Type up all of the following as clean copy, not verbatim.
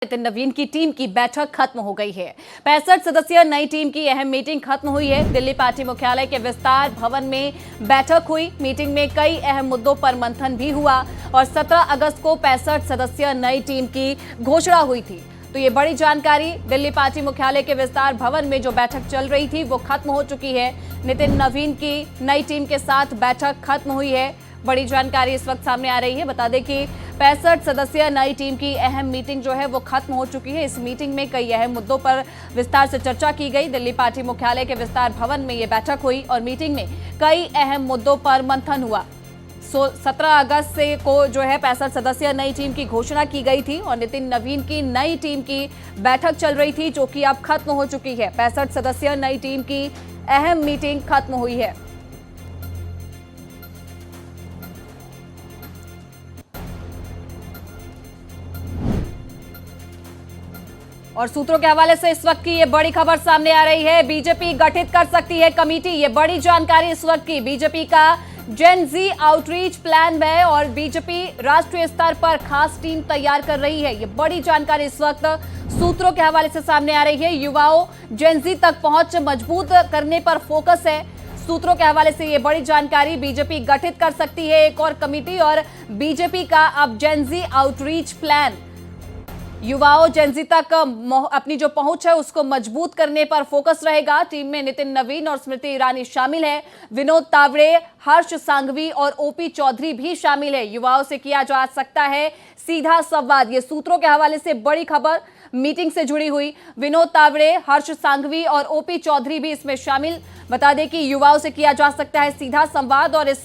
नितिन नवीन की टीम की बैठक खत्म हो गई है। 65 सदस्यीय नई टीम की अहम मीटिंग खत्म हुई है। दिल्ली पार्टी मुख्यालय के विस्तार भवन में बैठक हुई। मीटिंग में कई अहम मुद्दों पर मंथन भी हुआ और 17 अगस्त को 65 सदस्यीय नई टीम की घोषणा हुई थी। तो ये बड़ी जानकारी, दिल्ली पार्टी मुख्यालय के विस्तार भवन में जो बैठक चल रही थी वो खत्म हो चुकी है। नितिन नवीन की नई टीम के साथ बैठक खत्म हुई है। बड़ी जानकारी इस वक्त सामने आ रही है। बता दें कि 65 सदस्यीय नई टीम की अहम मीटिंग जो है वो खत्म हो चुकी है। इस मीटिंग में कई अहम मुद्दों पर विस्तार से चर्चा की गई। दिल्ली पार्टी मुख्यालय के विस्तार भवन में ये बैठक हुई और मीटिंग में कई अहम मुद्दों पर मंथन हुआ। 17 अगस्त से को जो है 65 सदस्यीय नई टीम की घोषणा की गई थी और नितिन नवीन की नई टीम की बैठक चल रही थी, जो कि अब खत्म हो चुकी है। 65 सदस्यीय नई टीम की अहम मीटिंग खत्म हुई है। और सूत्रों के हवाले से इस वक्त की ये बड़ी खबर सामने आ रही है। बीजेपी गठित कर सकती है कमेटी, ये बड़ी जानकारी इस वक्त की। बीजेपी का जेन जी आउटरीच प्लान है और बीजेपी राष्ट्रीय स्तर पर खास टीम तैयार कर रही है। ये बड़ी जानकारी इस वक्त सूत्रों के हवाले से सामने आ रही है। युवाओं जेन जी तक पहुंच मजबूत करने पर फोकस है। सूत्रों के हवाले से ये बड़ी जानकारी, बीजेपी गठित कर सकती है एक और कमेटी और बीजेपी का अब जेन जी आउटरीच प्लान, युवाओं जेनजी तक अपनी जो पहुंच है उसको मजबूत करने पर फोकस रहेगा। टीम में नितिन नवीन और स्मृति ईरानी शामिल है। विनोद तावड़े, हर्ष सांघवी और ओपी चौधरी भी शामिल है। युवाओं से किया जा सकता है सीधा संवाद, ये सूत्रों के हवाले से बड़ी खबर मीटिंग से जुड़ी हुई। विनोद तावड़े, हर्ष सांघवी और ओपी चौधरी भी इसमें शामिल। बता दें कि युवाओं से किया जा सकता है सीधा संवाद और इस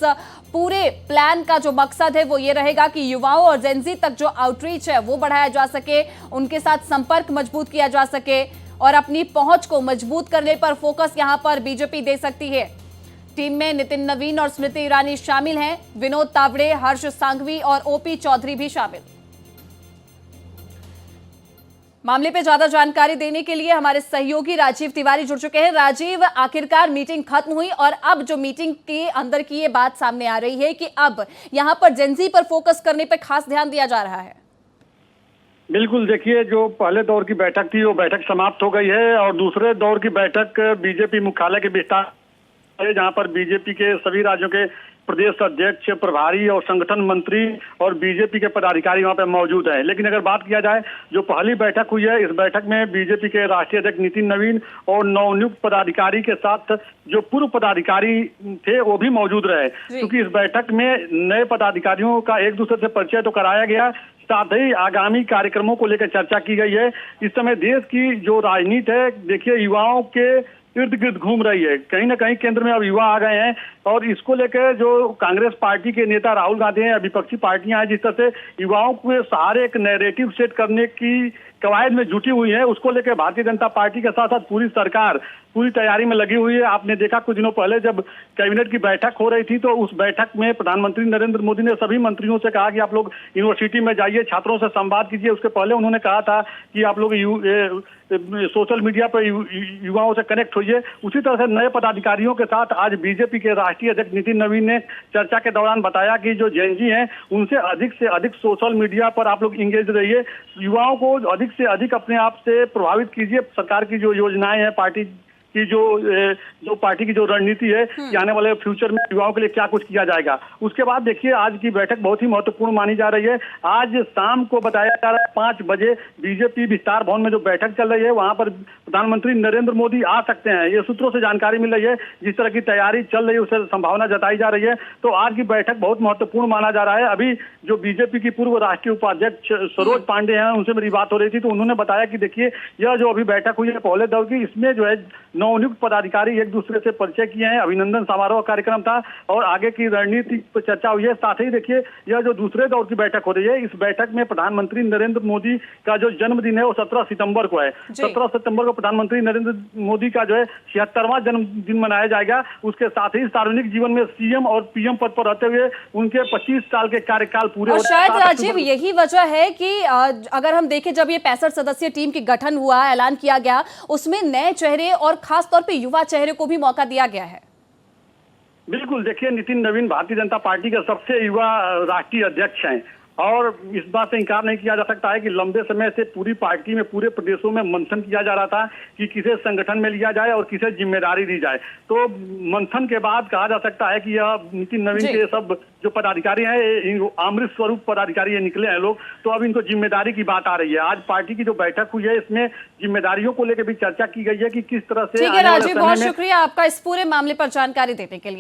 पूरे प्लान का जो मकसद है वो ये रहेगा कि युवाओं और जेनजी तक जो आउटरीच है वो बढ़ाया जा सके, उनके साथ संपर्क मजबूत किया जा सके और अपनी पहुंच को मजबूत करने पर फोकस यहां पर बीजेपी दे सकती है। टीम में नितिन नवीन और स्मृति ईरानी शामिल हैं। विनोद तावड़े, हर्ष सांघवी और ओपी चौधरी भी शामिल। मामले पे ज्यादा जानकारी देने के लिए हमारे सहयोगी राजीव तिवारी जुड़ चुके हैं। राजीव, आखिरकार मीटिंग खत्म हुई और अब जो मीटिंग के अंदर की ये बात सामने आ रही है कि अब यहां पर जेनजी पर फोकस करने पर खास ध्यान दिया जा रहा है। बिल्कुल, देखिए, जो पहले दौर की बैठक थी वो बैठक समाप्त हो गई है और दूसरे दौर की बैठक बीजेपी मुख्यालय के विस्तार है, जहां पर बीजेपी के सभी राज्यों के प्रदेश अध्यक्ष, प्रभारी और संगठन मंत्री और बीजेपी के पदाधिकारी वहां पे मौजूद हैं। लेकिन अगर बात किया जाए, जो पहली बैठक हुई है, इस बैठक में बीजेपी के राष्ट्रीय अध्यक्ष नितिन नवीन और नवनियुक्त पदाधिकारी के साथ जो पूर्व पदाधिकारी थे वो भी मौजूद रहे, क्योंकि इस बैठक में नए पदाधिकारियों का एक दूसरे से परिचय तो कराया गया, साथ ही आगामी कार्यक्रमों को लेकर चर्चा की गई है। इस समय देश की जो राजनीति है, देखिए, युवाओं के इर्द गिर्द घूम रही है। कहीं ना कहीं केंद्र में अब युवा आ गए हैं और इसको लेकर जो कांग्रेस पार्टी के नेता राहुल गांधी हैं, विपक्षी पार्टियां हैं, जिस तरह से युवाओं के सहारे एक नैरेटिव सेट करने की कवायद में जुटी हुई है, उसको लेकर भारतीय जनता पार्टी के साथ साथ पूरी सरकार पूरी तैयारी में लगी हुई है। आपने देखा कुछ दिनों पहले जब कैबिनेट की बैठक हो रही थी तो उस बैठक में प्रधानमंत्री नरेंद्र मोदी ने सभी मंत्रियों से कहा कि आप लोग यूनिवर्सिटी में जाइए, छात्रों से संवाद कीजिए। उसके पहले उन्होंने कहा था कि आप लोग सोशल मीडिया पर युवाओं से कनेक्ट होइए। उसी तरह से नए पदाधिकारियों के साथ आज बीजेपी के राष्ट्रीय अध्यक्ष नितिन नवीन ने चर्चा के दौरान बताया कि जो जेनजी हैं उनसे अधिक सोशल मीडिया पर आप लोग इंगेज रहिए, युवाओं को अधिक से अधिक अपने आप से प्रभावित कीजिए। सरकार की जो योजनाएं हैं, पार्टी की जो पार्टी की जो रणनीति है कि आने वाले फ्यूचर में युवाओं के लिए क्या कुछ किया जाएगा। उसके बाद देखिए, आज की बैठक बहुत ही महत्वपूर्ण मानी जा रही है। आज शाम को बताया जा रहा है 5 बजे बीजेपी विस्तार भवन में जो बैठक चल रही है वहां पर प्रधानमंत्री नरेंद्र मोदी आ सकते हैं। ये सूत्रों से जानकारी मिल रही है। जिस तरह की तैयारी चल रही है उससे संभावना जताई जा रही है। तो आज की बैठक बहुत महत्वपूर्ण माना जा रहा है। अभी जो बीजेपी की पूर्व राष्ट्रीय उपाध्यक्ष सरोज पांडे हैं, उनसे मेरी बात हो रही थी तो उन्होंने बताया कि देखिए, यह जो अभी बैठक हुई है पहले दौर की, इसमें जो है नवनियुक्त पदाधिकारी एक दूसरे से परिचय किए हैं। अभिनंदन समारोह कार्यक्रम था और आगे की रणनीति पर चर्चा हुई है। साथ ही देखिए, यह जो दूसरे दौर की बैठक हो रही है, इस बैठक में प्रधानमंत्री नरेंद्र मोदी का जो जन्मदिन है वो 17 सितंबर को है। 17 सितंबर को प्रधानमंत्री नरेंद्र मोदी का जो है 76वां जन्मदिन मनाया जाएगा। उसके साथ ही सार्वजनिक जीवन में सीएम और पीएम पद पर रहते हुए उनके 25 साल के कार्यकाल पूरे और शायद राजीव यही वजह है कि अगर हम देखें, जब ये 65 सदस्यीय टीम की गठन हुआ, ऐलान किया गया, उसमें नए चेहरे और खास तौर पे युवा चेहरे को भी मौका दिया गया है। बिल्कुल, देखिए, नितिन नवीन भारतीय जनता पार्टी के सबसे युवा राष्ट्रीय अध्यक्ष हैं और इस बात से इनकार नहीं किया जा सकता है कि लंबे समय से पूरी पार्टी में, पूरे प्रदेशों में मंथन किया जा रहा था कि किसे संगठन में लिया जाए और किसे जिम्मेदारी दी जाए। तो मंथन के बाद कहा जा सकता है कि यह नितिन नवीन के सब जो पदाधिकारी हैं, अमृत स्वरूप पदाधिकारी ये निकले हैं लोग, तो अब इनको जिम्मेदारी की बात आ रही है। आज पार्टी की जो बैठक हुई है, इसमें जिम्मेदारियों को लेकर भी चर्चा की गई है कि किस तरह से। ठीक है राजीव, बहुत शुक्रिया आपका इस पूरे मामले पर जानकारी देने के लिए।